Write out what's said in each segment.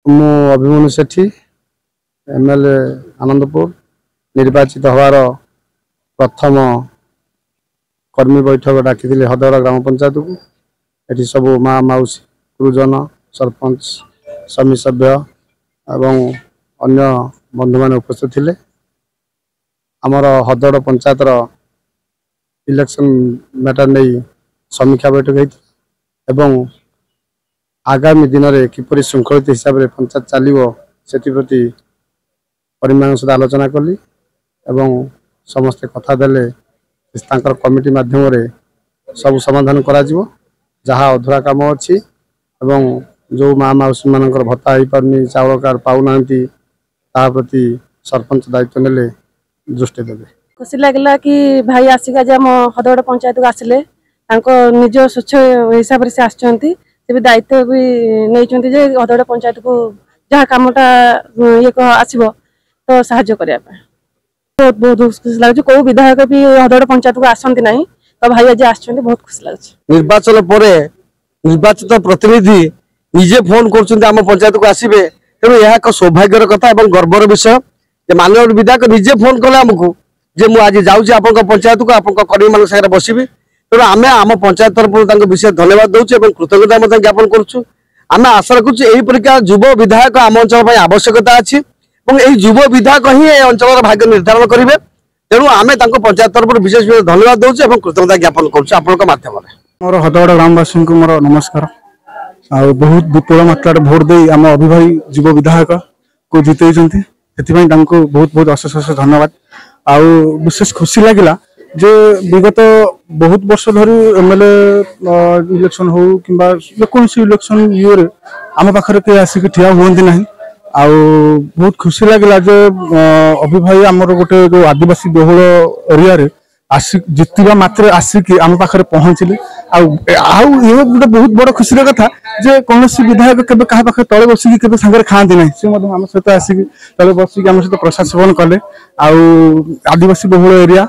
मु अभिमन्यु सेठी एमएलए आनंदपुर निर्वाचित हवार प्रथम कर्मी बैठक डाकी हदगड़ ग्राम पंचायत को ये सब माँ मौसी गुरुजन सरपंच समिति सभ्य एवं अन्य बंधु मान उपस्थित थे। आमर हदगड़ पंचायत इलेक्शन मैटर नहीं समीक्षा बैठक होती आगामी दिन में किपरि श्रृंखलित हिसाब से पंचायत चलो से प्रति परिमाण सहित आलोचना कली एवं समस्ते कथा देले कमिटी माध्यम सब समाधान करा जहाँ अधूरा काम अच्छी एवं जो माँ मौसी मान भत्ता हो पारनी चाउल कार्ड पाऊना प्रति सरपंच दायित्व नेले दृष्टि देवे। खुशी लगला कि भाई आसिक आज आम हदगड़ पंचायत को आसिले निज स्वच्छ हिसाब से आसुँच भी दायित्व भी नहीं हदगड़ पंचायत को जहाँ कमटा ये आसो तो साहाय्य करने बहुत बहुत खुशी लगे कौ विधायक भी हदगड़ पंचायत को आसती ना तो भाई आज आस बहुत खुशी लगे। निर्वाचन पर निर्वाचित प्रतिनिधि निजे फोन कर पंचायत को आसवे तेणु यह एक सौभाग्यर कथा और गर्वर विषय माननीय विधायक निजे फोन कले आमको जे मुझे आज जाऊँगी आप पंचायत को आप कर्मी मान सागर बसबी तेणु आम आम पंचायत तरफ विशेष धन्यवाद दूसरे कृतज्ञता ज्ञापन करुँ। आम आशा रखुच यही युव विधायक आम अंचल आवश्यकता अच्छी और यही युव विधायक ही अंचल भाग्य निर्धारण करेंगे तेणु आम पंचायत तरफ विशेष धन्यवाद दूसरे और कृतज्ञता ज्ञापन करूँ। मोर हदगड़ ग्रामवासी को मोर नमस्कार बहुत विपुल मात्रा भोट दे आम अभिभाई युव विधायक को जितई बहुत बहुत अशेष अशेष धन्यवाद। आउ विशेष खुशी लगिला जे विगत बहुत वर्ष धरी एमएलए इलेक्शन हो कि कौन इलेक्शन ये आम पाखे कहीं आसिक ठिया हुए ना आउ बहुत खुशी लगिला जे अभिभाई आमर गोटे जो आदिवासी बहुल एरिया रे आसिक जितवा मात्र आसिक आम पाखे पहुँचले ये गोटे बहुत बड़ खुशी कथा जे कौन विधायक के पाखे तले बसिक के सागर खाती ना सी आम सहित आसिक तले बसिक आम सहित प्रशासन कले आदिवासी बहुल एरिया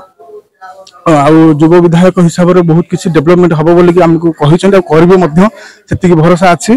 युव विधायक हिसाब से बहुत किसी डेवलपमेंट हम बोलिक आमको कही भरोसा अच्छी।